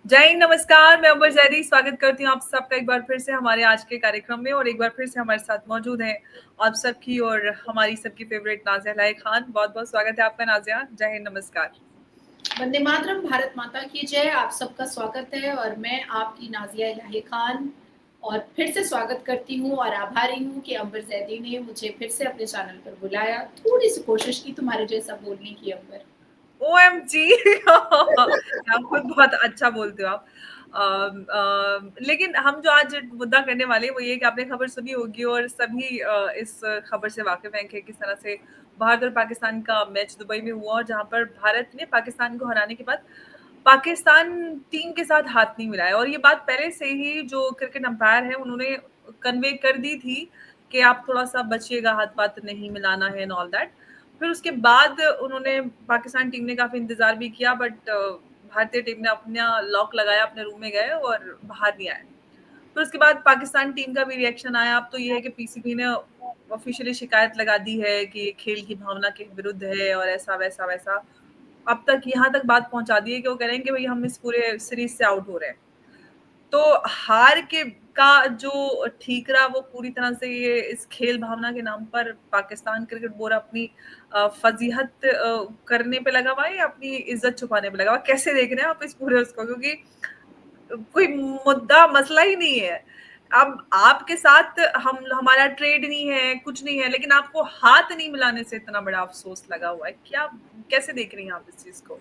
जय हिंद, नमस्कार। मैं अंबर जैदी स्वागत करती हूँ आप सबका एक बार फिर से हमारे आज के कार्यक्रम में। और एक बार फिर से हमारे साथ मौजूद हैं आप सबकी और हमारी सबकी फेवरेट नाज़िया इलाही खान। बहुत बहुत स्वागत है आपका नाज़िया। जय हिंद, नमस्कार। वंदे मातरम, भारत माता की जय। आप सबका स्वागत है और मैं आपकी नाज़िया इलाही खान और फिर से स्वागत करती हूँ और आभारी हूँ कि अंबर जैदी ने मुझे फिर से अपने चैनल पर बुलाया। थोड़ी सी कोशिश की तुम्हारे जैसा बोलने की अंबर। ओएमजी आप खुद बहुत अच्छा बोलते हो आप। लेकिन हम जो आज मुद्दा करने वाले हैं वो ये है कि आपने खबर सुनी होगी और सभी इस खबर से वाकिफ हैं कि किस तरह से भारत और पाकिस्तान का मैच दुबई में हुआ और जहां पर भारत ने पाकिस्तान को हराने के बाद पाकिस्तान टीम के साथ हाथ नहीं मिलाया। और ये बात पहले से ही जो क्रिकेट अंपायर है उन्होंने कन्वे कर दी थी कि आप थोड़ा सा बचिएगा, हाथ पात नहीं मिलाना है एंड ऑल दैट। फिर उसके बाद उन्होंने पाकिस्तान टीम ने काफ़ी इंतज़ार भी किया, बट भारतीय टीम ने अपना लॉक लगाया, अपने रूम में गए और बाहर नहीं आए। फिर उसके बाद पाकिस्तान टीम का भी रिएक्शन आया। अब तो ये है कि पीसीबी ने ऑफिशियली शिकायत लगा दी है कि ये खेल की भावना के विरुद्ध है और ऐसा वैसा वैसा। अब तक यहाँ तक बात पहुंचा दी है कि वो कह रहे हैं कि भाई हम इस पूरे सीरीज से आउट हो रहे हैं। तो हार के का जो ठीकरा वो पूरी तरह से ये इस खेल भावना के नाम पर पाकिस्तान क्रिकेट बोर्ड अपनी फजीहत करने पे लगा हुआ है या अपनी इज्जत छुपाने पे लगा हुआ है? कैसे देख रहे हैं आप इस पूरे उसको? क्योंकि कोई मुद्दा मसला ही नहीं है। अब आपके साथ हम हमारा ट्रेड नहीं है, कुछ नहीं है, लेकिन आपको हाथ नहीं मिलाने से इतना बड़ा अफसोस लगा हुआ है। क्या, कैसे देख रही हैं आप इस चीज को?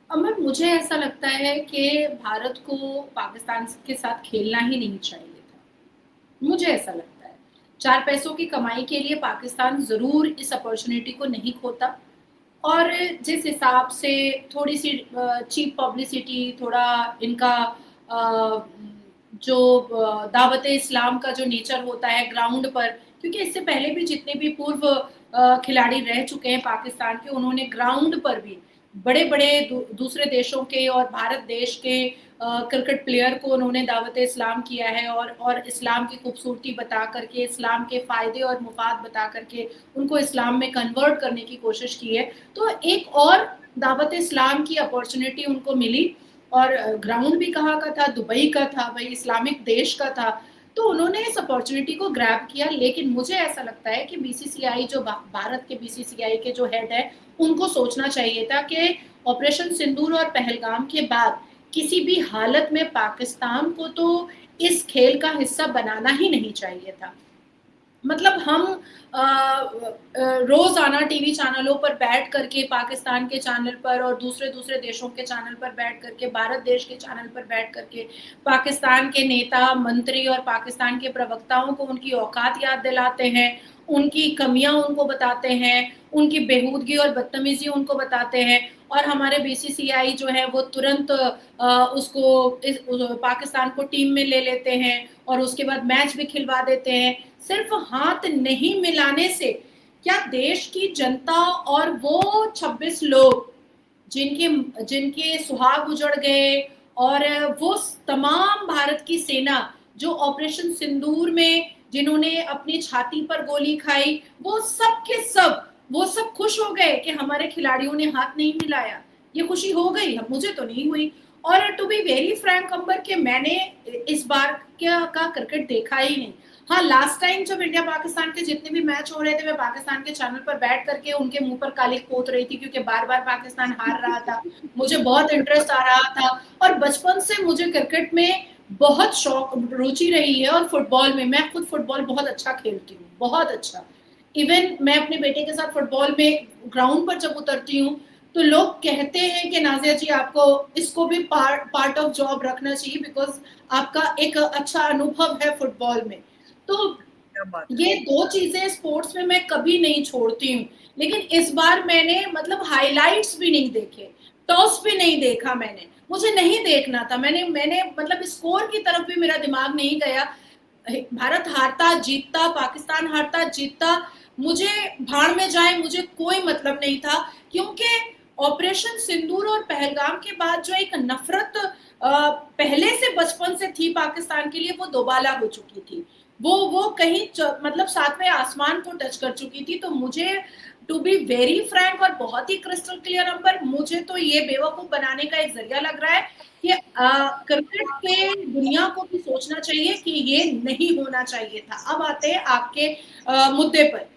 अमर, मुझे ऐसा लगता है कि भारत को पाकिस्तान के साथ खेलना ही नहीं चाहिए था। मुझे ऐसा लगता है 4 पैसों की कमाई के लिए पाकिस्तान ज़रूर इस अपॉर्चुनिटी को नहीं खोता। और जिस हिसाब से थोड़ी-सी चीप पब्लिसिटी, थोड़ा इनका अ, जो दावत-ए इस्लाम का जो नेचर होता है ग्राउंड पर, क्योंकि इससे पहले भी जितने भी पूर्व खिलाड़ी रह चुके हैं पाकिस्तान के, उन्होंने ग्राउंड पर भी बड़े-बड़े दूसरे देशों के और भारत देश के क्रिकेट प्लेयर को उन्होंने दावत-ए इस्लाम किया है और इस्लाम की खूबसूरती बता कर के, इस्लाम के फ़ायदे और मुफ़ाद बता कर के उनको इस्लाम में कन्वर्ट करने की कोशिश की है। तो एक और दावत इस्लाम की अपॉर्चुनिटी उनको मिली और ग्राउंड भी कहाँ का था, दुबई का था, भाई इस्लामिक देश का था। तो उन्होंने इस अपॉर्चुनिटी को ग्रैब किया। लेकिन मुझे ऐसा लगता है कि बीसीसीआई जो भारत के बीसीसीआई के जो हेड है, उनको सोचना चाहिए था कि ऑपरेशन सिंदूर और पहलगाम के बाद किसी भी हालत में पाकिस्तान को तो इस खेल का हिस्सा बनाना ही नहीं चाहिए था। मतलब हम रोज़ाना टीवी चैनलों पर बैठ करके, पाकिस्तान के चैनल पर और दूसरे-दूसरे देशों के चैनल पर बैठ करके, भारत देश के चैनल पर बैठ करके, पाकिस्तान के नेता, मंत्री और पाकिस्तान के प्रवक्ताओं को उनकी औकात याद दिलाते हैं, उनकी कमियाँ उनको बताते हैं, उनकी बेहूदगी और बदतमीज़ी उनको बताते हैं। और हमारे बीसीसीआई जो है वो तुरंत उसको पाकिस्तान को टीम में ले लेते हैं और उसके बाद मैच भी खिलवा देते हैं। सिर्फ हाथ नहीं मिलाने से क्या देश की जनता और वो 26 लोग जिनके जिनके सुहाग उजड़ गए और वो तमाम भारत की सेना जो ऑपरेशन सिंदूर में जिन्होंने अपनी छाती पर गोली खाई, वो सब खुश हो गए कि हमारे खिलाड़ियों ने हाथ नहीं मिलाया। ये खुशी हो गई, मुझे तो नहीं हुई। और टू बी वेरी फ्रैंक अंबर, के मैंने इस बार क्या का क्रिकेट देखा ही नहीं। हाँ, लास्ट टाइम जब इंडिया पाकिस्तान के जितने भी मैच हो रहे थे, मैं पाकिस्तान के चैनल पर बैठ करके उनके मुंह पर कालिख पोत रही थी, क्योंकि बार बार पाकिस्तान हार रहा था। मुझे बहुत इंटरेस्ट आ रहा था और बचपन से मुझे क्रिकेट में बहुत शौक, रुचि रही है। और फुटबॉल में मैं खुद फुटबॉल बहुत अच्छा खेलती हूँ, बहुत अच्छा। इवन मैं अपने बेटे के साथ फुटबॉल में ग्राउंड पर जब उतरती हूँ, तो लोग कहते हैं कि नाज़िया जी, आपको इसको भी पार्ट ऑफ जॉब रखना चाहिए, बिकॉज़ आपका एक अच्छा अनुभव है फुटबॉल में। तो क्या बात है। ये 2 चीज़ें स्पोर्ट्स में मैं कभी नहीं छोड़ती हूँ। लेकिन इस बार मैंने मतलब हाइलाइट्स भी नहीं देखे, टॉस भी नहीं देखा मैंने। मुझे नहीं देखना था। मैंने मैंने मतलब स्कोर की तरफ भी मेरा दिमाग नहीं गया। भारत हारता, जीतता, पाकिस्तान हारता, जीतता, मुझे भाड़ में जाए, मुझे कोई मतलब नहीं था। क्योंकि ऑपरेशन सिंदूर और पहलगाम के बाद जो एक नफ़रत पहले से बचपन से थी पाकिस्तान के लिए, वो दोबाला हो चुकी थी। वो कहीं मतलब 7वें आसमान को टच कर चुकी थी। तो मुझे टू बी वेरी फ्रैंक और बहुत ही क्रिस्टल क्लियर अंबर, मुझे तो ये बेवकूफ बनाने का एक जरिया लग रहा है कि क्रिकेट के दुनिया को भी सोचना चाहिए कि ये नहीं होना चाहिए था। अब आते हैं आपके मुद्दे पर।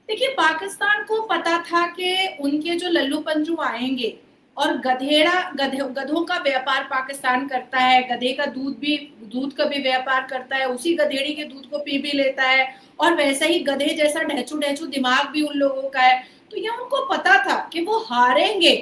देखिए, पाकिस्तान को पता था कि उनके जो लल्लू पंजू आएंगे और गधों का व्यापार पाकिस्तान करता है, गधे का दूध का भी व्यापार करता है, उसी गधेड़ी के दूध को पी भी लेता है, और वैसा ही गधे जैसा ढहचू ढहचू दिमाग भी उन लोगों का है। तो ये उनको पता था कि वो हारेंगे,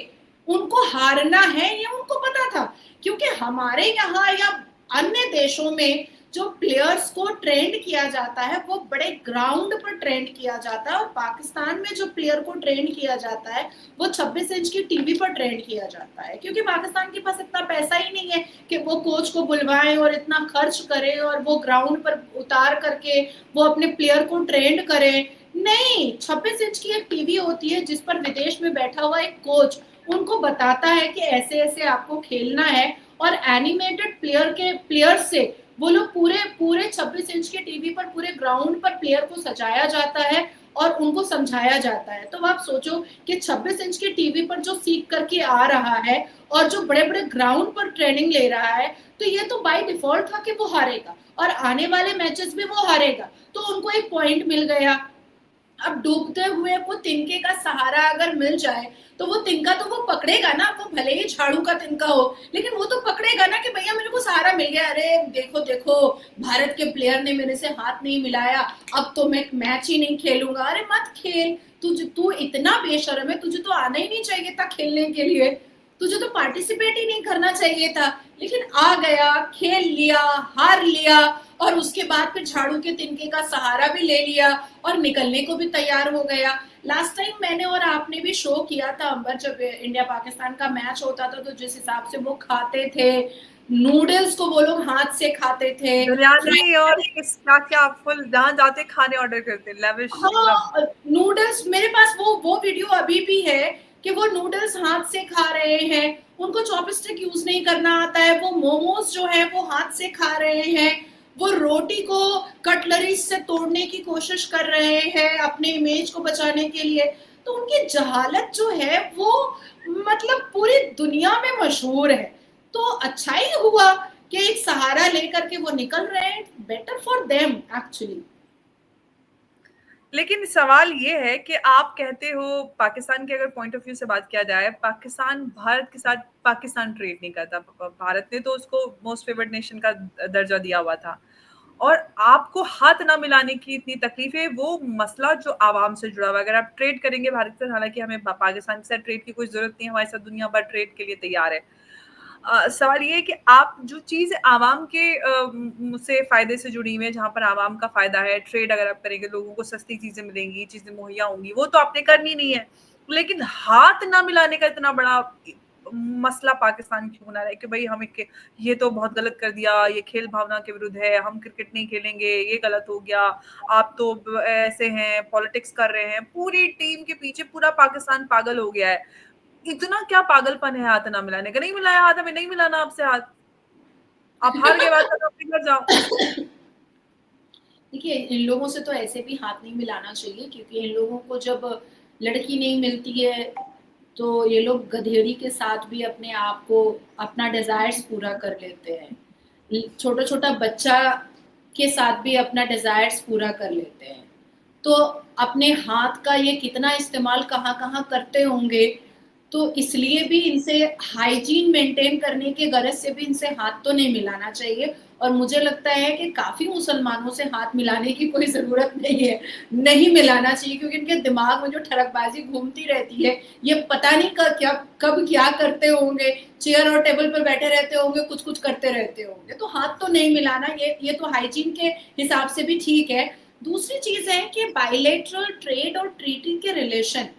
उनको हारना है, ये उनको पता था। क्योंकि हमारे यहाँ या अन्य देशों में जो प्लेयर्स को ट्रेंड किया जाता है वो बड़े ग्राउंड पर ट्रेंड किया जाता है, और पाकिस्तान में जो प्लेयर को ट्रेंड किया जाता है वो 26 इंच की टीवी पर ट्रेंड किया जाता है। क्योंकि पाकिस्तान के पास इतना पैसा ही नहीं है कि वो कोच को बुलवाएं और इतना खर्च करें और वो ग्राउंड पर उतार करके वो अपने प्लेयर को ट्रेंड करें। नहीं, 26 इंच की एक टीवी होती है जिस पर विदेश में बैठा हुआ एक कोच उनको बताता है कि ऐसे ऐसे आपको खेलना है, और एनिमेटेड प्लेयर से वो लोग पूरे पूरे 26 इंच के टीवी पर पूरे ग्राउंड पर प्लेयर को सजाया जाता है और उनको समझाया जाता है। तो आप सोचो कि 26 इंच के टीवी पर जो सीख करके आ रहा है और जो बड़े बड़े ग्राउंड पर ट्रेनिंग ले रहा है, तो ये तो बाय डिफॉल्ट था कि वो हारेगा और आने वाले मैचेस में वो हारेगा। तो उनको एक पॉइंट मिल गया। अब डूबते हुए वो तिनके का सहारा अगर मिल जाए तो वो तिनका तो वो पकड़ेगा ना, वो भले ही झाड़ू का तिनका हो, लेकिन वो तो पकड़ेगा ना कि भैया मेरे को सहारा मिल गया। अरे देखो देखो, भारत के प्लेयर ने मेरे से हाथ नहीं मिलाया, अब तो मैं मैच ही नहीं खेलूंगा। अरे मत खेल, तू इतना बेशर्म है, तुझे तो आना ही नहीं चाहिए था खेलने के लिए, तुझे तो पार्टिसिपेट ही नहीं करना चाहिए था। लेकिन आ गया, खेल लिया, हार लिया, और उसके बाद फिर झाड़ू के तिनके का सहारा भी ले लिया और निकलने को भी तैयार हो गया। लास्ट टाइम मैंने और आपने भी शो किया था अंबर, जब इंडिया पाकिस्तान का मैच होता था तो जिस हिसाब से वो खाते थे, नूडल्स को वो लोग हाथ से खाते थे, बिरयानी और किस क्या क्या फुल जहाँ जाते खाने ऑर्डर करते, लेविश मतलब। हाँ, नूडल्स मेरे पास वो वीडियो अभी भी है कि वो नूडल्स हाथ से खा रहे हैं, उनको चॉपस्टिक यूज नहीं करना आता है, वो मोमोज जो है वो हाथ से खा रहे हैं, वो रोटी को कटलरी से तोड़ने की कोशिश कर रहे हैं अपने इमेज को बचाने के लिए। तो उनकी जहालत जो है वो मतलब पूरी दुनिया में मशहूर है। तो अच्छा ही हुआ कि एक सहारा लेकर के वो निकल रहे हैं, बेटर फॉर देम एक्चुअली। लेकिन सवाल ये है कि आप कहते हो पाकिस्तान के अगर पॉइंट ऑफ व्यू से बात किया जाए, पाकिस्तान भारत के साथ पाकिस्तान ट्रेड नहीं करता। भारत ने तो उसको मोस्ट फेवर्ड नेशन का दर्जा दिया हुआ था, और आपको हाथ ना मिलाने की इतनी तकलीफ है, वो मसला जो आवाम से जुड़ा हुआ है। अगर आप ट्रेड करेंगे भारत से, हालांकि हमें पाकिस्तान के साथ ट्रेड की कोई जरूरत नहीं है, हमारे साथ दुनिया भर ट्रेड के लिए तैयार है। सवाल ये है कि आप जो चीज़ आवाम के से फ़ायदे से जुड़ी हुई है, जहाँ पर आवाम का फ़ायदा है, ट्रेड अगर आप करेंगे, लोगों को सस्ती चीज़ें मिलेंगी, चीज़ें मुहैया होंगी, वो तो आपने करनी नहीं है। लेकिन हाथ ना मिलाने का इतना बड़ा मसला पाकिस्तान क्यों बना रहा है कि भई हमें के ये तो बहुत गलत कर दिया, ये खेल भावना के विरुद्ध है, हम क्रिकेट नहीं खेलेंगे, ये गलत हो गया, आप तो ऐसे हैं, पॉलिटिक्स कर रहे हैं। पूरी टीम के पीछे पूरा पाकिस्तान पागल हो गया है। इतना क्या पागलपन है हाथ ना मिलाने का? नहीं मिलाया हाथ, हमें नहीं मिलाना आपसे हाथ। आप हार के बाद तो अपने घर जाओ। देखिए, इन लोगों से तो ऐसे भी हाथ नहीं मिलाना चाहिए, क्योंकि इन लोगों को जब लड़की नहीं मिलती है तो ये लोग गधेड़ी के साथ भी अपने आप को, अपना डिजायर्स पूरा कर लेते हैं। छोटा छोटा बच्चा के साथ भी अपना डिजायर्स पूरा कर लेते हैं। तो अपने हाथ का ये कितना इस्तेमाल कहाँ कहाँ करते होंगे। तो इसलिए भी इनसे हाइजीन मेंटेन करने के गरज से भी इनसे हाथ तो नहीं मिलाना चाहिए। और मुझे लगता है कि काफी मुसलमानों से हाथ मिलाने की कोई जरूरत नहीं है, नहीं मिलाना चाहिए, क्योंकि इनके दिमाग में जो ठरकबाजी घूमती रहती है, ये पता नहीं कब क्या करते होंगे, चेयर और टेबल पर बैठे रहते होंगे, कुछ कुछ करते रहते होंगे। तो हाथ तो नहीं मिलाना, ये तो हाइजीन के हिसाब से भी ठीक है। दूसरी चीज है कि बायलैटरल ट्रेड और ट्रीटी के रिलेशन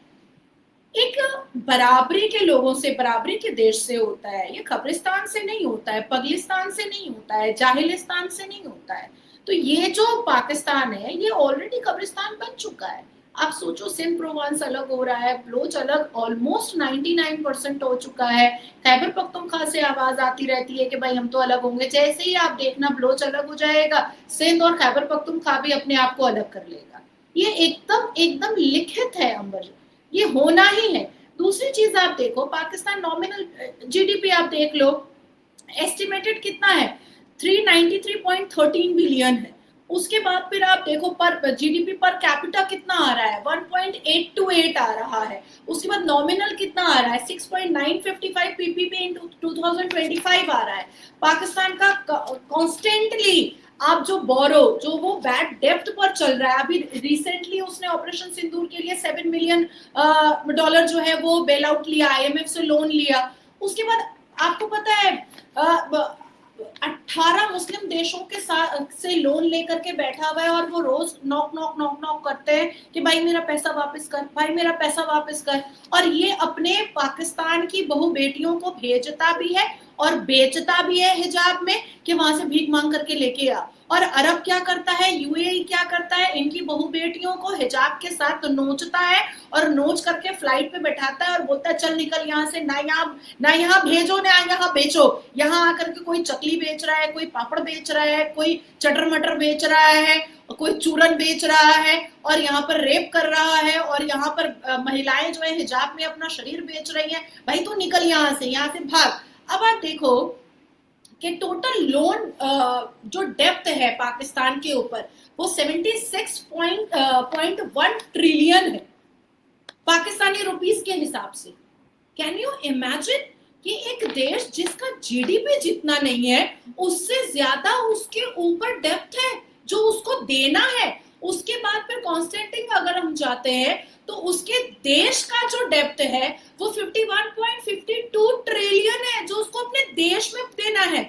एक बराबरी के लोगों से, बराबरी के देश से होता है। ये कब्रिस्तान से नहीं होता है, पगलिस्तान से नहीं होता है, जाहिलिस्तान से नहीं होता है। तो ये जो पाकिस्तान है ये ऑलरेडी कब्रिस्तान बन चुका है। आप सोचो, सिंध प्रोविंस अलग हो रहा है, बलोच अलग ऑलमोस्ट 99% हो चुका है। खैबर पख्तूनख्वा से आवाज आती रहती है कि भाई हम तो अलग होंगे। जैसे ही आप देखना बलोच अलग हो जाएगा, सिंध और खैबर पख्तूनख्वा भी अपने आप को अलग कर लेगा। ये एकदम एकदम लिखित है अंबर। ये होना ही है। दूसरी चीज आप देखो, पाकिस्तान नॉमिनल जीडीपी आप देख लो, एस्टिमेटेड कितना है, 393.13 बिलियन है। उसके बाद फिर आप देखो पर जीडीपी पर कैपिटा कितना आ रहा है, 1.828 आ रहा है। उसके बाद नॉमिनल कितना आ रहा है, 6.955 पीपीपी इन 2025 आ रहा है। पाकिस्तान का कॉन्स्टेंटली आप जो बोरो, जो वो बैड डेप्थ पर चल रहा है, अभी रिसेंटली उसने ऑपरेशन सिंदूर के लिए $7 मिलियन जो है वो बेल आउट लिया, आईएमएफ से लोन लिया। उसके बाद आपको पता है 18 मुस्लिम देशों के साथ से लोन लेकर के बैठा हुआ है, और वो रोज नॉक नॉक नॉक नॉक करते हैं कि भाई मेरा पैसा वापस कर, भाई मेरा पैसा वापस कर। और ये अपने पाकिस्तान की बहू बेटियों को भेजता भी है और बेचता भी है हिजाब में कि वहां से भीख मांग करके लेके आ। और अरब क्या करता है, यूएई क्या करता है, इनकी बहू बेटियों को हिजाब के साथ नोचता है और नोच करके फ्लाइट पे बैठाता है और बोलता है चल निकल यहाँ से, ना यहाँ भेजो ना यहाँ बेचो। यहाँ आकर के कोई चकली बेच रहा है, कोई पापड़ बेच रहा है, कोई चटर मटर बेच रहा है, कोई चूरन बेच रहा है, और यहाँ पर रेप कर रहा है, और यहाँ पर महिलाएं जो है हिजाब में अपना शरीर बेच रही हैं। भाई तू निकल यहाँ से भाग। अब आप देखो कि टोटल लोन जो डेप्थ है पाकिस्तान के ऊपर वो 76.1 ट्रिलियन है पाकिस्तानी रुपीस के हिसाब से। कैन यू इमेजिन कि एक देश जिसका जीडीपी जितना नहीं है, उससे ज्यादा उसके ऊपर डेप्थ है जो उसको देना है। उसके बाद फिर कॉन्स्टेंटिन अगर हम जाते हैं तो उसके देश का जो डेप्थ है वो 51.52 ट्रिलियन है जो उसको अपने देश में देना है,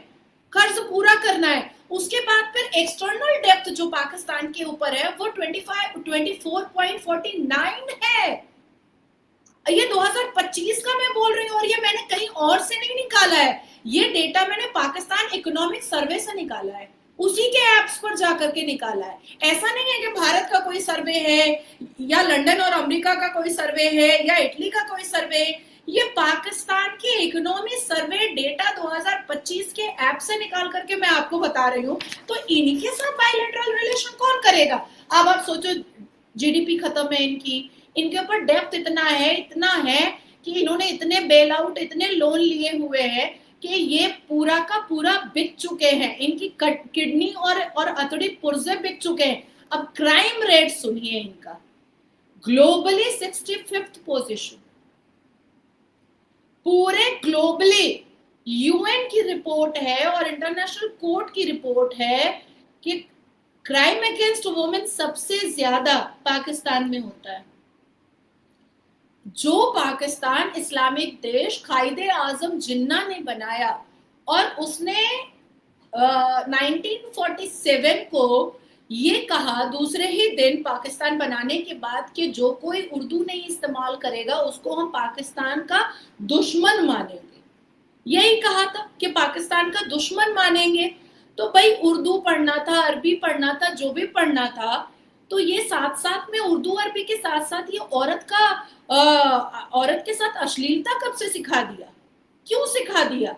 कर्ज पूरा करना है। उसके बाद फिर एक्सटर्नल डेप्थ जो पाकिस्तान के ऊपर है वो 24.49 है। ये 2025 का मैं बोल रही हूँ, और ये मैंने कहीं और से नहीं निकाला है, ये डेटा मैंने पाकिस्तान इकोनॉमिक सर्वे से निकाला है, उसी के ऐप्स पर जाकर के निकाला है। ऐसा नहीं है कि भारत का कोई सर्वे है या लंदन और अमेरिका का कोई सर्वे है या इटली का कोई सर्वे है, ये पाकिस्तान के इकोनॉमी सर्वे डेटा 2025 के ऐप से निकाल करके मैं आपको बता रही हूँ। तो इनके साथ बायलैटरल रिलेशन कौन करेगा? अब आप सोचो, जीडीपी खत्म है इनकी, इनके ऊपर डेप्थ इतना है कि इन्होंने इतने बेल आउट, इतने लोन लिए हुए हैं कि ये पूरा का पूरा बिक चुके हैं, इनकी किडनी और अतड़ी पुर्जे बिक चुके हैं। अब क्राइम रेट सुनिए इनका, ग्लोबली 65th पोजीशन, पूरे ग्लोबली। यूएन की रिपोर्ट है और इंटरनेशनल कोर्ट की रिपोर्ट है कि क्राइम अगेंस्ट वुमेन सबसे ज्यादा पाकिस्तान में होता है। जो पाकिस्तान इस्लामिक देश कायदे आजम जिन्ना ने बनाया, और उसने 1947 को ये कहा दूसरे ही दिन पाकिस्तान बनाने के बाद कि जो कोई उर्दू नहीं इस्तेमाल करेगा उसको हम पाकिस्तान का दुश्मन मानेंगे। यही कहा था कि पाकिस्तान का दुश्मन मानेंगे। तो भाई उर्दू पढ़ना था, अरबी पढ़ना था, जो भी पढ़ना था, तो ये साथ साथ में उर्दू अरबी के साथ साथ ये औरत के साथ अश्लीलता कब से सिखा दिया? क्यों सिखा दिया?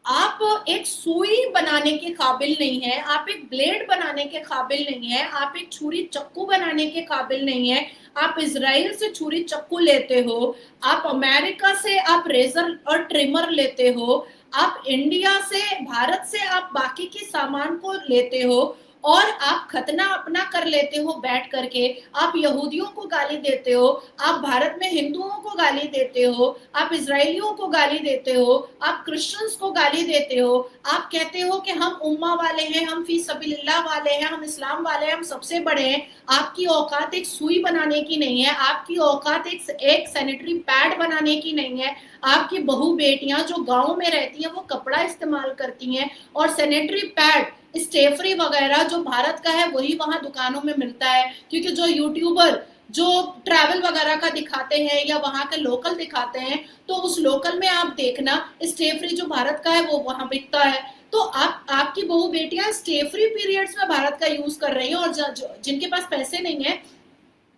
आप एक सुई बनाने के काबिल नहीं है, आप एक ब्लेड बनाने के काबिल नहीं है, आप एक छुरी चक्कू बनाने के काबिल नहीं है। आप इजराइल से छुरी चक्कू लेते हो, आप अमेरिका से आप रेजर और ट्रिमर लेते हो, आप इंडिया से, भारत से आप बाकी के सामान को लेते हो, और आप खतना अपना कर लेते हो बैठ करके। आप यहूदियों को गाली देते हो, आप भारत में हिंदुओं को गाली देते हो, आप इजरायलियों को गाली देते हो, आप क्रिश्चियंस को गाली देते हो। आप कहते हो कि हम उम्मा वाले हैं, हम फी सबीलिल्लाह वाले हैं, हम इस्लाम वाले हैं, हम सबसे बड़े हैं। आपकी औकात एक सुई बनाने की नहीं है, आपकी औकात एक सैनिटरी पैड बनाने की नहीं है। आपकी बहू बेटियां जो गाँव में रहती हैं वो कपड़ा इस्तेमाल करती हैं, और सैनिटरी पैड, स्टेफ्री वगैरह जो भारत का है वही वहां दुकानों में मिलता है। क्योंकि जो यूट्यूबर जो ट्रैवल वगैरह का दिखाते हैं या वहां के लोकल दिखाते हैं, तो उस लोकल में आप देखना स्टेफ्री जो भारत का है वो वहां बिकता है। तो आपकी बहू बेटियां स्टेफ्री पीरियड्स में भारत का यूज कर रही हैं, और जिनके पास पैसे नहीं है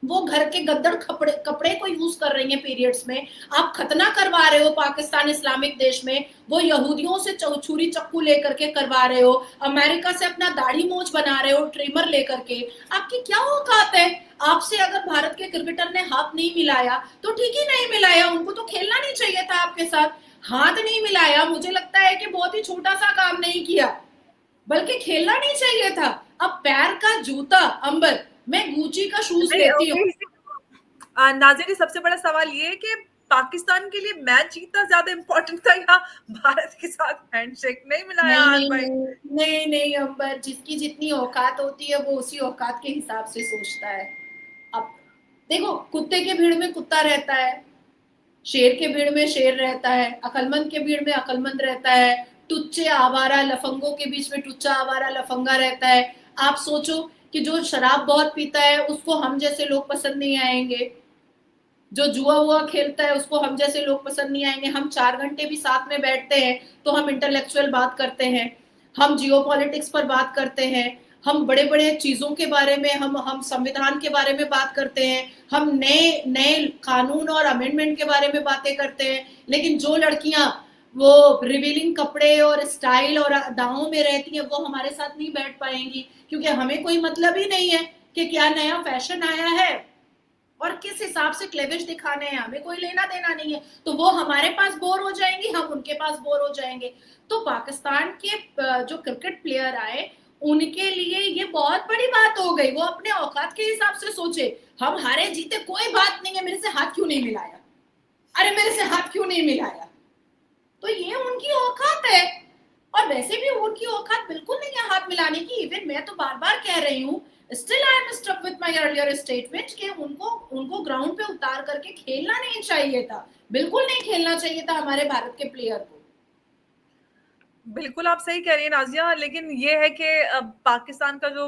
वो घर के गद्दड़ कपड़े कपड़े को यूज कर रही हैं पीरियड्स में। आप खतना करवा रहे हो पाकिस्तान इस्लामिक देश में, वो यहूदियों से छुरी चक्कू लेकर के करवा रहे हो, अमेरिका से अपना दाढ़ी मूछ बना रहे हो ट्रिमर लेकर के। आपकी क्या औकात है? आपसे अगर भारत के क्रिकेटर ने हाथ नहीं मिलाया तो ठीक ही नहीं मिलाया, उनको तो खेलना नहीं चाहिए था आपके साथ। हाथ नहीं मिलाया, मुझे लगता है कि बहुत ही छोटा सा काम नहीं किया, बल्कि खेलना नहीं चाहिए था। अब पैर का जूता, अंबर, मैं गुची का शूज नहीं, लेती हूँ। नाज़िर, सबसे बड़ा सवाल ये है कि पाकिस्तान के लिए मैच जीतना ज्यादा इम्पोर्टेंट था या भारत के साथ हैंडशेक? नहीं मिलाया नहीं हाथ नहीं भाई। नहीं नहीं नहीं अंबर, जिसकी जितनी औकात होती है वो उसी औकात के हिसाब से सोचता है। अब देखो, कुत्ते के भीड़ में कुत्ता रहता है, शेर के भीड़ में शेर रहता है, अकलमंद के भीड़ में अकलमंद रहता है, टुच्चे आवारा लफंगों के बीच में टुच्चा आवारा लफंगा रहता है। आप सोचो कि जो शराब बहुत पीता है उसको हम जैसे लोग पसंद नहीं आएंगे, जो जुआ हुआ खेलता है उसको हम जैसे लोग पसंद नहीं आएंगे। हम 4 घंटे भी साथ में बैठते हैं तो हम इंटेलेक्चुअल बात करते हैं, हम जियो पॉलिटिक्स पर बात करते हैं, हम बड़े बड़े चीजों के बारे में, हम संविधान के बारे में बात करते हैं, हम नए नए कानून और अमेंडमेंट के बारे में बातें करते हैं। लेकिन जो लड़कियां वो रिवीलिंग कपड़े और स्टाइल और अदाओं में रहती हैं वो हमारे साथ नहीं बैठ पाएंगी, क्योंकि हमें कोई मतलब ही नहीं है कि क्या नया फैशन आया है और किस हिसाब से क्लेविश दिखाने हैं, हमें कोई लेना देना नहीं है। तो वो हमारे पास बोर हो जाएंगी, हम उनके पास बोर हो जाएंगे। तो पाकिस्तान के जो क्रिकेट प्लेयर आए उनके लिए ये बहुत बड़ी बात हो गई। वो अपने औकात के हिसाब से सोचे, हम हारे जीते कोई बात नहीं है, मेरे से हाथ क्यों नहीं मिलाया, अरे मेरे से हाथ क्यों नहीं मिलाया। तो ये उनकी औकात है। और वैसे भी उनकी औकात बिल्कुल नहीं है हाथ मिलाने की। इवन मैं तो बार बार कह रही हूँ, still I am stuck with my earlier statement कि उनको उनको ग्राउंड पे उतार करके खेलना नहीं चाहिए था, बिल्कुल नहीं खेलना चाहिए था हमारे भारत के प्लेयर को। बिल्कुल आप सही कह रही हैं नाज़िया, लेकिन ये है कि पाकिस्तान का जो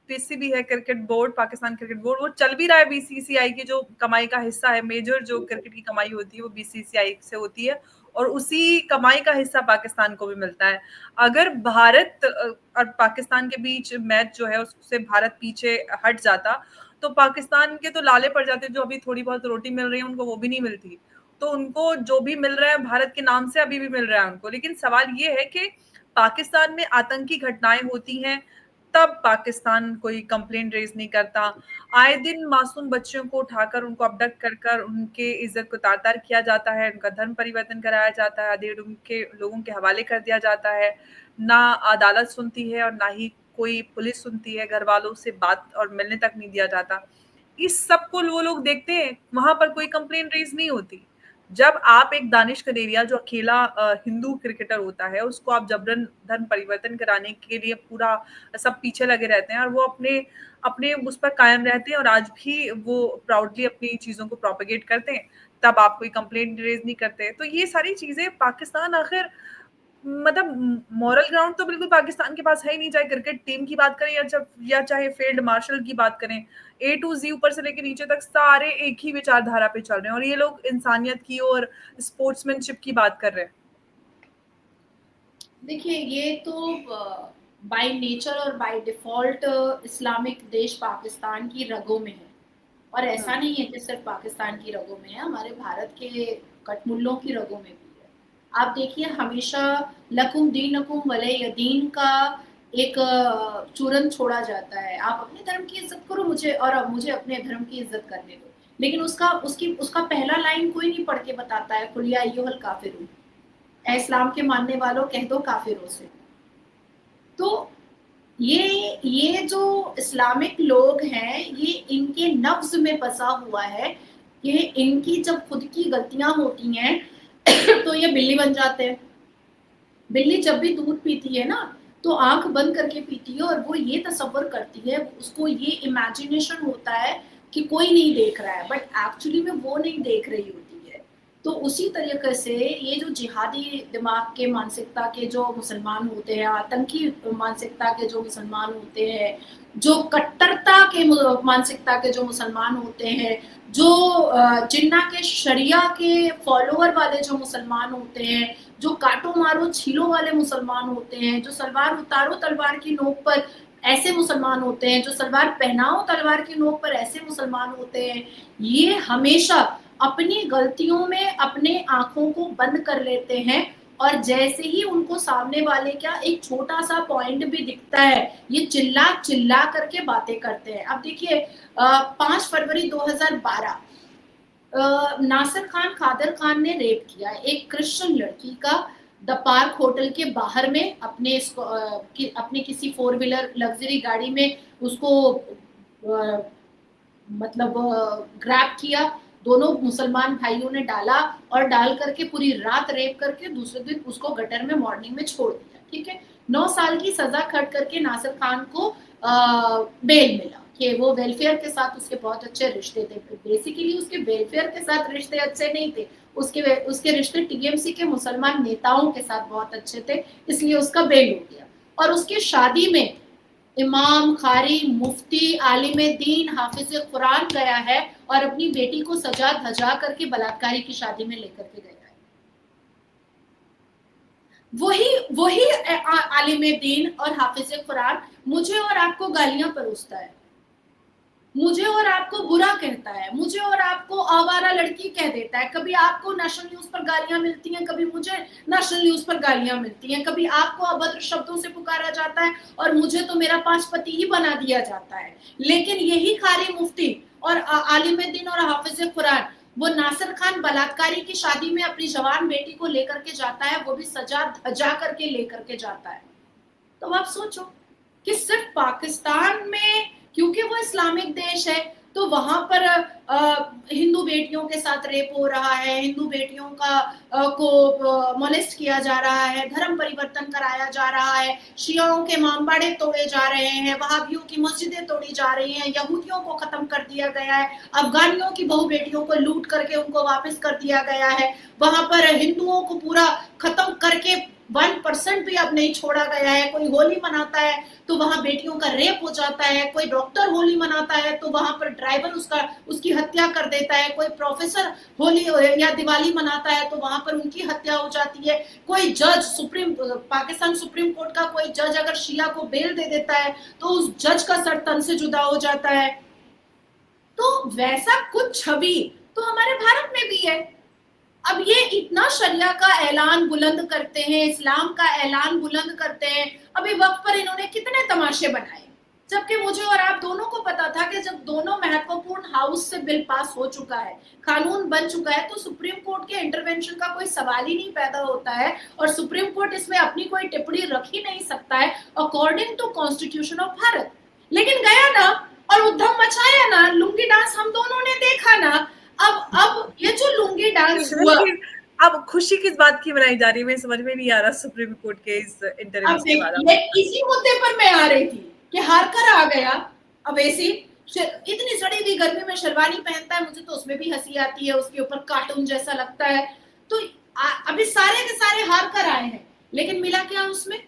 पीसीबी है, cricket board, Pakistan cricket board, वो चल भी रहा है बीसीसीआई की जो कमाई का हिस्सा है, मेजर जो क्रिकेट की कमाई होती है वो बीसीसीआई से होती है और उसी कमाई का हिस्सा पाकिस्तान को भी मिलता है। अगर भारत और पाकिस्तान के बीच मैच जो है उससे भारत पीछे हट जाता तो पाकिस्तान के तो लाले पड़ जाते, जो अभी थोड़ी बहुत रोटी मिल रही है उनको वो भी नहीं मिलती। तो उनको जो भी मिल रहा है भारत के नाम से अभी भी मिल रहा है उनको। लेकिन सवाल ये है कि पाकिस्तान में आतंकी घटनाएं होती हैं तब पाकिस्तान कोई कंप्लेंट रेज नहीं करता। आए दिन मासूम बच्चों को उठाकर उनको अबडक्ट कर कर उनके इज्जत को तार तार किया जाता है, उनका धर्म परिवर्तन कराया जाता है, अधेड़ उनके लोगों के हवाले कर दिया जाता है। ना अदालत सुनती है और ना ही कोई पुलिस सुनती है, घर वालों से बात और मिलने तक नहीं दिया जाता। इस सब को वो लोग देखते हैं, वहां पर कोई कंप्लेंट रेज नहीं होती। जब आप एक दानिश कनेरिया जो अकेला हिंदू क्रिकेटर होता है उसको आप जबरन धर्म परिवर्तन कराने के लिए पूरा सब पीछे लगे रहते हैं और वो अपने अपने उस पर कायम रहते हैं और आज भी वो प्राउडली अपनी चीजों को प्रोपेगेट करते हैं, तब आप कोई कंप्लेंट रेज नहीं करते। तो ये सारी चीजें पाकिस्तान आखिर मतलब मॉरल ग्राउंड तो बिल्कुल पाकिस्तान के पास है ही नहीं, चाहे क्रिकेट टीम की बात करें या चाहे फील्ड मार्शल की बात करें। ए टू जी ऊपर से लेकर नीचे तक सारे एक ही विचारधारा पे चल रहे हैं और ये लोग इंसानियत की और स्पोर्ट्समैनशिप की बात कर रहे हैं। देखिए, ये तो बाय नेचर और बाय डिफॉल्ट इस्लामिक देश पाकिस्तान की रगों में है। और ऐसा नहीं है कि सिर्फ पाकिस्तान की रगों में है, हमारे भारत के कटमुल्लों की रगों में भी है। आप देखिए, हमेशा लकुम दीनकुम वलिय दीन का एक चूरन छोड़ा जाता है। आप अपने धर्म की इज्जत करो, मुझे और अब मुझे अपने धर्म की इज्जत करने दो। लेकिन उसका पहला लाइन कोई नहीं पढ़ के बताता है, कुल या अय्युहल काफिरून, ऐ इस्लाम के मानने वालों कह दो काफिरों से। तो ये जो इस्लामिक लोग हैं, ये इनके नफ्स में बसा हुआ है। ये इनकी जब खुद की गलतियां होती हैं तो ये बिल्ली बन जाते हैं। बिल्ली जब भी दूध पीती है ना, तो आंख बंद करके पीती है और वो ये तसव्वुर करती है, उसको ये इमेजिनेशन होता है कि कोई नहीं देख रहा है, बट एक्चुअली में वो नहीं देख रही होती है। तो उसी तरीके से ये जो जिहादी दिमाग के मानसिकता के जो मुसलमान होते हैं, आतंकी मानसिकता के जो मुसलमान होते हैं, जो कट्टरता के मानसिकता के जो मुसलमान होते हैं, जो जिन्ना के शरिया के फॉलोअर वाले जो मुसलमान होते हैं, जो काटो मारो छीलो वाले मुसलमान होते हैं, जो सलवार उतारो तलवार की नोक पर ऐसे मुसलमान होते हैं, जो सलवार पहनाओ तलवार की नोक पर ऐसे मुसलमान होते हैं। ये हमेशा अपनी गलतियों में अपने आँखों को बंद कर लेते हैं और जैसे ही उनको सामने वाले का एक छोटा-सा पॉइंट भी दिखता है, ये चिल्ला-चिल्ला करके बातें करते हैं। अब देखिए 5 फरवरी 2012 नासिर खान कादर खान ने रेप किया एक क्रिश्चियन लड़की का द पार्क होटल के बाहर में अपने किसी फोर व्हीलर लग्जरी गाड़ी में उसको मतलब ग्रैब किया। दोनों मुसलमान भाइयों ने डाला और डाल करके पूरी रात रेप करके दूसरे दिन उसको गटर में मॉर्निंग में छोड़ दिया। ठीक है, 9 साल की सजा खट करके नासिर खान को बेल मिला कि वो वेलफेयर के साथ उसके बहुत अच्छे रिश्ते थे। बेसिकली उसके वेलफेयर के साथ रिश्ते अच्छे नहीं थे, उसके रिश्ते टीएमसी के मुसलमान नेताओं के साथ बहुत अच्छे थे, इसलिए उसका बेल हो गया। और उसकी शादी में इमाम, कारी, मुफ्ती, आलिम दीन, हाफिज कुरान गया है और अपनी बेटी को सजा धजा करके बलात्कारी की शादी में लेकर के गया है। वही आलिम दीन और हाफिज कुरान मुझे और आपको गालियां परोसता है, मुझे और आपको बुरा कहता है, मुझे और आपको आवारा लड़की कह देता है। कभी आपको नेशनल न्यूज पर गालियां मिलती हैं, कभी मुझे नेशनल न्यूज पर गालियां मिलती हैं, कभी आपको अभद्र शब्दों से पुकारा जाता है और मुझे तो मेरा 5 पति ही बना दिया जाता है। लेकिन यही कारी मुफ्ती और आलिम दीन और हाफिज कुरान वो नासिर खान बलात्कारी की शादी में अपनी जवान बेटी को लेकर के जाता है, वो भी सजा धजा करके लेकर के जाता है। तो आप सोचो कि सिर्फ पाकिस्तान में क्योंकि वो इस्लामिक देश है तो वहां पर हिंदू बेटियों के साथ रेप हो रहा है, हिंदू बेटियों को मोलेस्ट किया जा रहा है, धर्म परिवर्तन कराया जा रहा है, शियाओं के मामबाड़े तोड़े जा रहे हैं, वहाबियों की मस्जिदें तोड़ी जा रही हैं, यहूदियों को खत्म कर दिया गया है, अफगानियों की बहु बेटियों को लूट करके उनको वापस कर दिया गया है, वहां पर हिंदुओं को पूरा खत्म करके 1% भी अब नहीं छोड़ा गया है। कोई होली मनाता है तो वहां बेटियों का रेप हो जाता है, कोई डॉक्टर होली मनाता है तो वहां पर ड्राइवर उसकी हत्या कर देता है, कोई प्रोफेसर होली या दिवाली मनाता है तो वहां पर उनकी हत्या हो जाती है, कोई जज पाकिस्तान सुप्रीम कोर्ट का कोई जज अगर शिया को बेल दे देता है तो उस जज का सर तन से जुदा हो जाता है। तो वैसा कुछ छवि तो हमारे भारत में भी है। अब ये इतना शरिया का ऐलान बुलंद करते हैं, इस्लाम का ऐलान बुलंद करते हैं, अभी वक्त पर इन्होंने कितने तमाशे बनाए, जबकि मुझे और आप दोनों को पता था कि जब दोनों महत्वपूर्ण हाउस से बिल पास हो चुका है, कानून बन चुका है, तो सुप्रीम कोर्ट के इंटरवेंशन का कोई सवाल ही नहीं पैदा होता है और सुप्रीम कोर्ट इसमें अपनी कोई टिप्पणी रख ही नहीं सकता है according to constitution of Bharat. लेकिन गया ना और उद्धव मचाया ना, लुंगी डांस हम दोनों ने देखा ना। अब ये जो लुंगी डांस हुआ, अब खुशी किस बात की मनाई जा रही है, समझ में नहीं आ रहा सुप्रीम कोर्ट के इस इंटरव्यू अब के बाद। देखिए इसी मुद्दे पर मैं आ रही थी कि हार कर आ गया अवैसी, इतनी सड़ी हुई गर्मी में शेरवानी पहनता है, मुझे तो उसमें भी हंसी आती है, उसके ऊपर कार्टून जैसा लगता है। तो अभी सारे के सारे हार कर आए हैं, लेकिन मिला क्या उसमें?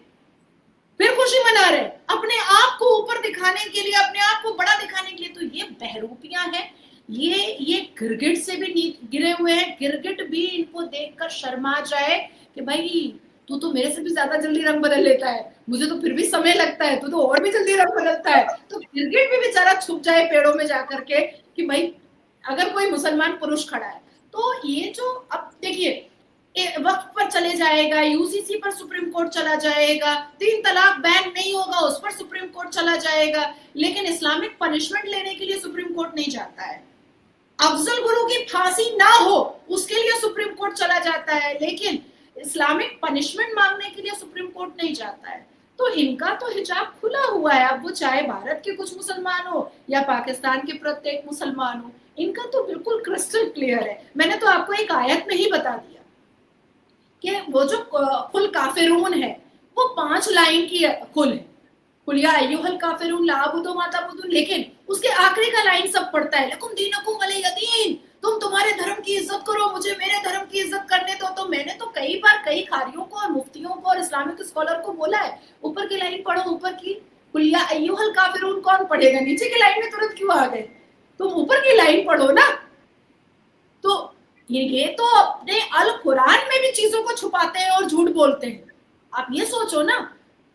फिर खुशी मना रहे अपने आप को ऊपर दिखाने के लिए, अपने आप को बड़ा दिखाने के लिए। तो ये बहरूपियां हैं, ये गिरगिट से भी गिरे हुए हैं, गिरगिट भी इनको देखकर शर्मा जाए कि भाई तू तो मेरे से भी ज्यादा जल्दी रंग बदल लेता है, मुझे तो फिर भी समय लगता है, तू तो और भी जल्दी रंग बदलता है। तो गिरगिट भी बेचारा छुप जाए पेड़ों में जाकर के कि भाई अगर कोई मुसलमान पुरुष खड़ा है। तो ये जो अब देखिए वक्त पर चले जाएगा, यूसीसी पर सुप्रीम कोर्ट चला जाएगा, 3 तलाक बैन नहीं होगा उस पर सुप्रीम कोर्ट चला जाएगा, लेकिन इस्लामिक पनिशमेंट लेने के लिए सुप्रीम कोर्ट नहीं जाता है। अफजल गुरु की फांसी ना हो उसके लिए सुप्रीम कोर्ट चला जाता है, लेकिन इस्लामिक पनिशमेंट मांगने के लिए सुप्रीम कोर्ट नहीं जाता है। तो इनका तो हिजाब खुला हुआ है, अब वो चाहे भारत के कुछ मुसलमान हो या पाकिस्तान के प्रत्येक मुसलमान हो, इनका तो बिल्कुल क्रिस्टल क्लियर है। मैंने तो आपको एक आयत में ही बता दिया कि वो जो कुल काफिरून है वो 5 लाइन की कुल है, कुल या अय्युहल काफिरून ला अबुदु मा तअबुदून, लेकिन उसके आखिरी का लाइन सब पढ़ता है लकुम दीनुकुम वलिय दीन, तुम तुम्हारे धर्म की इज्जत करो, मुझे मेरे धर्म की इज्जत करने दो। तो मैंने तो कई बार कई कारियों को और मुफ्तियों को और इस्लामिक स्कॉलर को बोला है ऊपर की लाइन पढ़ो, ऊपर की कुल या अय्युहल काफिरून कौन पढ़ेगा, नीचे की लाइन में तुरंत क्यों आ गए, तुम ऊपर की लाइन पढ़ो ना। तो ये तो अपने अल कुरान में भी चीजों को छुपाते हैं और झूठ बोलते हैं। आप ये सोचो ना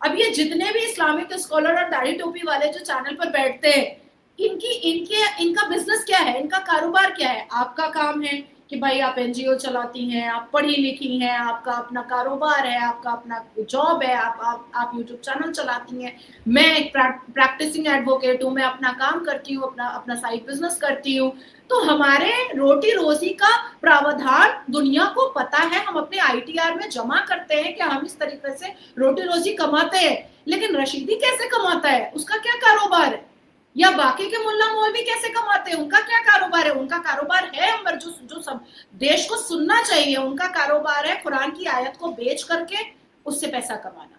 अब ये जितने भी इस्लामिक स्कॉलर और दाढ़ी टोपी वाले जो चैनल पर बैठते हैं, इनका बिजनेस क्या है, इनका कारोबार क्या है? आपका काम है कि भाई आप एनजीओ चलाती हैं, आप पढ़ी लिखी हैं, आपका अपना कारोबार है, आपका अपना जॉब है, आप यूट्यूब चैनल चलाती हैं। मैं एक प्रैक्टिसिंग एडवोकेट हूँ, मैं अपना काम करती हूँ, अपना अपना साइड बिजनेस करती हूँ। तो हमारे रोटी रोजी का प्रावधान दुनिया को पता है, हम अपने आईटीआर में जमा करते हैं कि हम इस तरीके से रोटी रोजी कमाते हैं। लेकिन रशीदी कैसे कमाता है, उसका क्या कारोबार है? या बाकी के मुल्ला मौलवी कैसे कमाते हैं, उनका क्या कारोबार है? उनका कारोबार है अंबर जो सब देश को सुनना चाहिए, उनका कारोबार है कुरान की आयत को बेच करके उससे पैसा कमाना।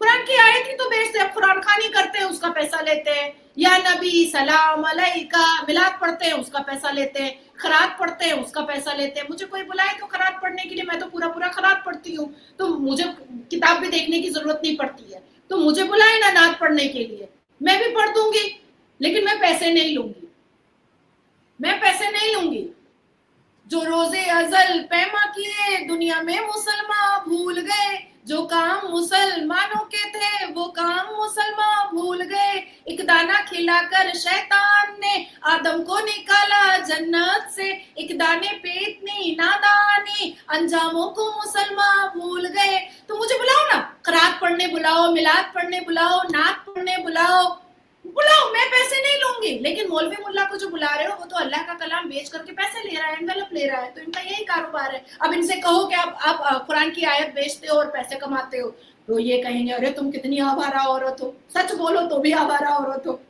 कुरान की आयत ही तो बेचते हैं, कुरान खानी करते हैं उसका पैसा लेते हैं, या नबी सलाम अलैका मिलाद पढ़ते हैं उसका पैसा लेते हैं, खरात पढ़ते हैं उसका पैसा लेते हैं। मुझे कोई बुलाए तो खरात पढ़ने के लिए, मैं तो पूरा पूरा खरात पढ़ती हूँ, तो मुझे किताब भी देखने की जरूरत नहीं पड़ती है। तो मुझे बुलाए ना नात पढ़ने के लिए, मैं भी पढ़ दूंगी, लेकिन मैं पैसे नहीं लूंगी, मैं पैसे नहीं लूंगी। जो रोजे अजल पैमा किए दुनिया में मुसलमान भूल गए, जो काम मुसलमानों के थे वो काम मुसलमान भूल गए। एक दाना खिलाकर शैतान ने आदम को निकाला जन्नत से, एक दाने पे इतनी नादानी अंजामों को मुसलमान भूल गए। तो मुझे बुलाओ ना, क़रात पढ़ने बुलाओ, मिलाद पढ़ने बुलाओ, नात पढ़ने बुलाओ, बुलाओ, मैं पैसे नहीं लूंगी। लेकिन मौलवी मुल्ला को जो बुला रहे हो वो तो अल्लाह का कलाम बेच करके पैसे ले रहा है, एनवेलप ले रहा है, तो इनका यही कारोबार है। अब इनसे कहो कि आप कुरान की आयत बेचते हो और पैसे कमाते हो, तो ये कहेंगे अरे तुम कितनी आवारा औरत हो, सच बोलो तो भी आवारा औरत हो।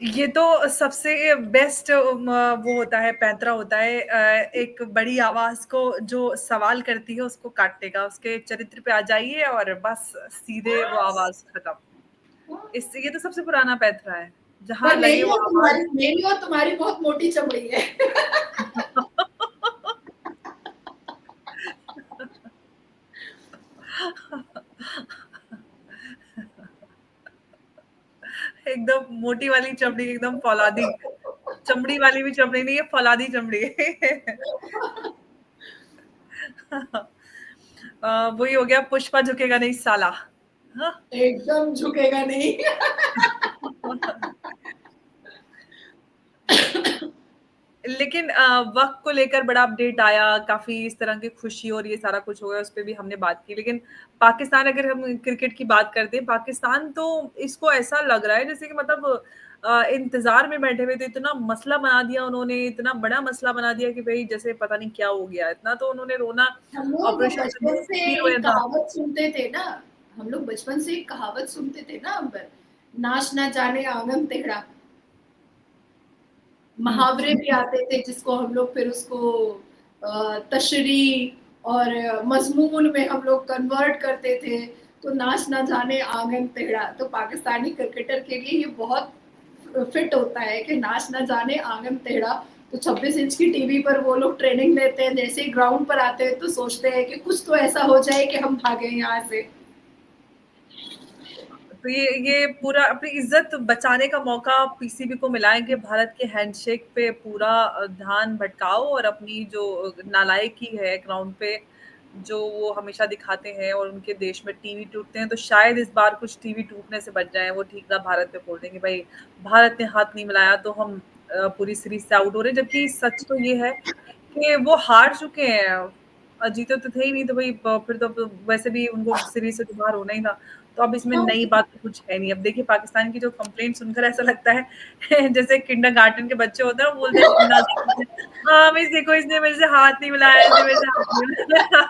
ये तो सबसे बेस्ट वो होता है, पैंतरा होता है एक बड़ी आवाज को जो सवाल करती है उसको काटने का। उसके चरित्र पे आ जाइए और बस सीधे वो आवाज खत्म। इस ये तो सबसे पुराना पैंतरा है, जहां पर लगे वो आवाज। मेरी और तुम्हारी बहुत मोटी चमड़ी है। एकदम मोटी वाली चमड़ी, एकदम फौलादी चमड़ी वाली भी चमड़ी नहीं है, फौलादी चमड़ी है। वही हो गया, पुष्पा झुकेगा नहीं साला। हाँ। एकदम झुकेगा नहीं। लेकिन वक़्त को लेकर बड़ा अपडेट आया, काफ़ी इस तरह की खुशी और ये सारा कुछ हो गया, उस पे भी हमने बात की। लेकिन पाकिस्तान, अगर हम क्रिकेट की बात करते हैं, पाकिस्तान तो इसको ऐसा लग रहा है जैसे कि मतलब इंतज़ार में बैठे हुए थे। इतना मसला बना दिया उन्होंने, इतना बड़ा मसला बना दिया कि भई जैसे पता नहीं क्या हो गया। इतना तो उन्होंने रोना, हम लोग ऑपरेशन बचपन सिंदूर से भी रोया एक था। कहावत सुनते थे ना, हम लोग बचपन से एक कहावत सुनते थे ना अंबर, नाच ना जाने आंगन टेढ़ा। हुँ। मुहावरे भी आते थे जिसको हम लोग फिर उसको तशरी और मजमून में हम लोग कन्वर्ट करते थे। तो नाच ना जाने आंगन टेढ़ा, तो पाकिस्तानी क्रिकेटर के लिए ये बहुत फिट होता है कि नाच ना जाने आंगन टेढ़ा। तो 26 इंच की टीवी पर वो लोग ट्रेनिंग लेते हैं, जैसे ही ग्राउंड पर आते हैं तो सोचते हैं कि कुछ तो ऐसा हो जाए कि हम भागे यहाँ से। तो ये पूरा अपनी इज्जत बचाने का मौका पीसीबी को मिला है कि भारत के हैंडशेक पे पूरा ध्यान भटकाओ और अपनी जो नालायकी है ग्राउंड पे, जो वो हमेशा दिखाते हैं, और उनके देश में टीवी टूटते हैं, तो शायद इस बार कुछ टीवी टूटने से बच जाए। वो ठीक रहा, भारत पे बोल देंगे भाई भारत ने हाथ नहीं मिलाया तो हम पूरी सीरीज से आउट हो रहे हैं। जबकि सच तो ये है कि वो हार चुके हैं। जीते तो थे ही नहीं, तो भाई फिर तो वैसे भी उनको सीरीज से तो बाहर होना ही था। तो अब इसमें हाँ, नई बात तो कुछ है नहीं। अब देखिए पाकिस्तान की जो कंप्लेंट सुनकर ऐसा लगता है जैसे किंडरगार्टन के बच्चे होते हैं, वो बोलते हैं नाज़िक, हाँ मिस देखो इसने मेरे से हाथ नहीं मिलाया, इसने मेरे से हाथ नहीं मिलाया।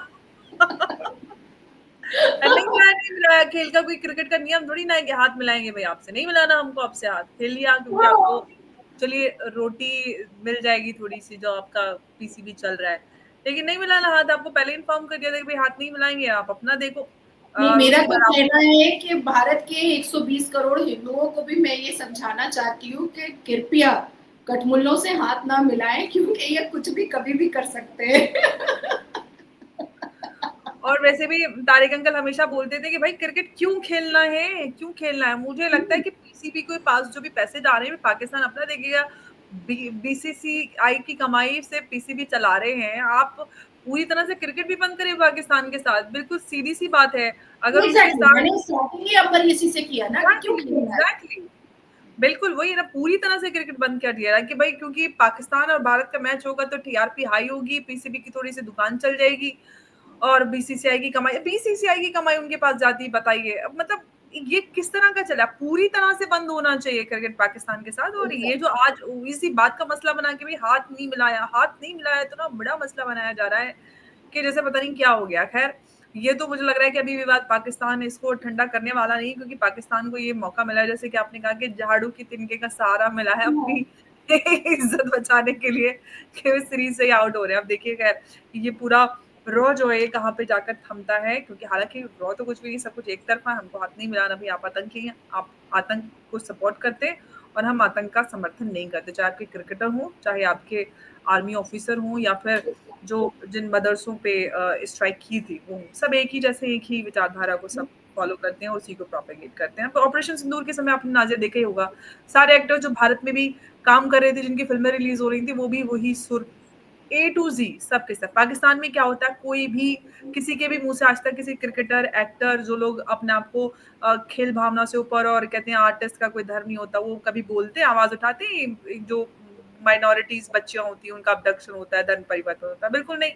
नहीं मिलाया, नहीं मिलाया, खेल का कोई क्रिकेट का नियम थोड़ी ना है कि हाथ मिलाएँगे भई आपसे, नहीं मिलाना हमको आपसे हाथ। खेल लिया क्योंकि आपको चलिए रोटी मिल जाएगी थोड़ी-सी, जो आपका पीसीबी चल रहा है। लेकिन नहीं मिलाना हाथ, आपको पहले इन्फॉर्म कर दिया था कि भई हाथ नहीं मिलाएँगे, आप अपना देखो। नहीं, मेरा उसके तो बाद आप कहना है कि भारत के 120 करोड़ हिंदुओं को भी मैं ये समझाना चाहती हूँ कि कृपया कठमुल्लों से हाथ ना मिलाएं, क्योंकि ये कुछ भी कभी भी कर सकते हैं। और वैसे भी तारिक अंकल हमेशा बोलते थे कि भाई क्रिकेट क्यों खेलना है, क्यों खेलना है? मुझे लगता है कि पीसीबी के पास जो भी पैसे जा रहे हैं पाकिस्तान अपना देखेगा। बीसीसीआई की कमाई से पीसीबी चला रहे हैं। आप पूरी तरह से क्रिकेट भी बंद करे पाकिस्तान के साथ, बिल्कुल सीधी-सी बात है। अगर उनके एग्ज़ैक्टली साथ मैंने स्टार्टिंग ही अंबर इसी से किया ना कि क्यों एग्ज़ैक्टली, खेलना है? एग्ज़ैक्टली। बिल्कुल, वही है ना, पूरी तरह से क्रिकेट बंद कर दिया है कि भाई क्योंकि पाकिस्तान और भारत का मैच होगा तो टीआरपी हाई होगी, पीसीबी की थोड़ी-सी दुकान चल जाएगी और बीसीसीआई की कमाई उनके पास जाती है, बताइए। अब मतलब ये किस तरह का चला? पूरी तरह से बंद होना चाहिए क्रिकेट पाकिस्तान के साथ। और ये जो एग्ज़ैक्टली। आज इसी बात का मसला बना के भी हाथ नहीं मिलाया तो ना बड़ा मसला बनाया जा रहा है कि जैसे पता नहीं क्या हो गया। ख़ैर, ये तो मुझे लग रहा है कि अभी विवाद पाकिस्तान इसको ठंडा करने वाला नहीं, क्योंकि पाकिस्तान को ये मौका मिला है, जैसे कि आपने कहा कि झाड़ू की तिनके का सहारा मिला है हाँ, अपनी इज़्ज़त बचाने के लिए कि वो सीरीज़ से ही आउट हो रहे हैं। अब देखिए, ख़ैर ये पूरा रॉ जो है ये कहाँ पे जाकर थमता है, क्योंकि हालाँकि रॉ तो कुछ भी नहीं, सब कुछ एक तरफ़ा है, हमको हाथ नहीं मिलाना भई, आप आतंकी हैं, आप आतंक को सपोर्ट करते हैं और हम आतंक का समर्थन नहीं करते। चाहे आपके क्रिकेटर हों, चाहे आपके आर्मी ऑफ़िसर हों या फिर जो जिन मदरसों पे स्ट्राइक की थी, वो सब एक ही जैसे एक ही विचारधारा को सब फ़ॉलो करते हैं और उसी को प्रोपेगेट करते हैं। तो ऑपरेशन सिंदूर के समय आपने नाज़िर देखा ही होगा, सारे एक्टर जो भारत में भी काम कर रहे थे, जिनकी फ़िल्में रिलीज़ हो रही थी, वो भी वही सुर ए टू ज़ी सब के सब। पाकिस्तान में क्या होता है, कोई भी किसी के भी मुँह से आज तक किसी क्रिकेटर, एक्टर जो लोग अपने आप को खेल भावना से ऊपर और कहते हैं आर्टिस्ट का कोई धर्म नहीं होता, वो कभी बोलते हैं, आवाज़ उठाते हैं, जो माइनॉरिटीज़ बच्चियाँ होती हैं, उनका अबडक्शन होता है, धर्म परिवर्तन होता है, बिल्कुल नहीं।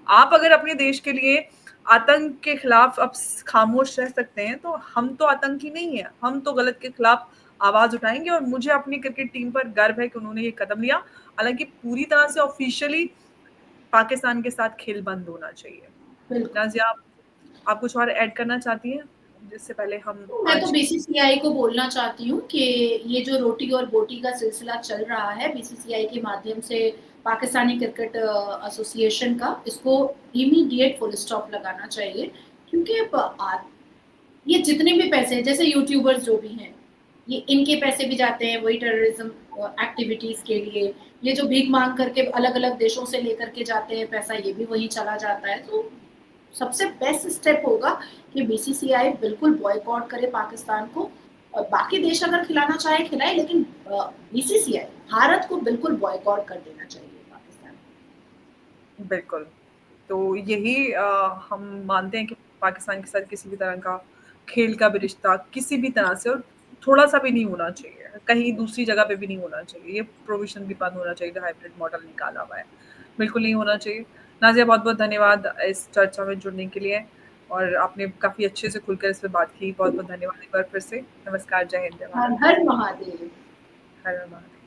आप अगर अपने देश के लिए आतंक के खिलाफ अब खामोश रह सकते हैं, तो हम तो आतंकी नहीं हैं, हम तो गलत के खिलाफ आवाज़ उठाएँगे और मुझे अपनी क्रिकेट टीम पर गर्व है कि उन्होंने ये कदम लिया। हालाँकि पूरी तरह से ऑफ़िशियली पाकिस्तान के साथ खेल बंद होना चाहिए। बिल्कुल। नाज़िया, आप कुछ और ऐड करना चाहती हैं? जिससे पहले हम तो मैं तो आज बीसीसीआई को बोलना चाहती हूँ कि ये जो रोटी और बोटी का सिलसिला चल रहा है बीसीसीआई के माध्यम से पाकिस्तानी क्रिकेट एसोसिएशन का, इसको इमीडिएट फुल स्टॉप लगाना चाहिए क्योंकि ये जितने भी पैसे जैसे यूट्यूबर्स जो भी हैं, ये इनके पैसे भी जाते हैं वही टेररिज्म एक्टिविटीज़ के लिए। ये जो भीख माँग करके अलग-अलग देशों से लेकर के जाते हैं पैसा, ये भी वहीं चला जाता है। तो सबसे बेस्ट स्टेप होगा कि बीसीसीआई बिल्कुल बॉयकॉट करे पाकिस्तान को और बाकी देश अगर खिलाना चाहे खिलाए लेकिन बीसीसीआई भारत को बिल्कुल बॉयकॉट कर देना चाहिए पाकिस्तान बिल्कुल। तो यही हम मानते हैं कि पाकिस्तान के साथ किसी भी तरह का खेल का भी रिश्ता किसी भी तरह से और थोड़ा-सा भी नहीं होना चाहिए। कहीं दूसरी जगह पे भी नहीं होना चाहिए। ये प्रोविज़न भी बंद होना चाहिए जो हाइब्रिड मॉडल निकाला हुआ है। बिल्कुल नहीं होना चाहिए। नाज़िया, बहुत-बहुत धन्यवाद इस चर्चा में जुड़ने के लिए और आपने काफ़ी अच्छे से खुलकर इस पे बात की। बहुत-बहुत धन्यवाद एक बार फिर से। नमस्कार, जय हिंद, जय हर भारत। हर महादेव हर हर महादेव।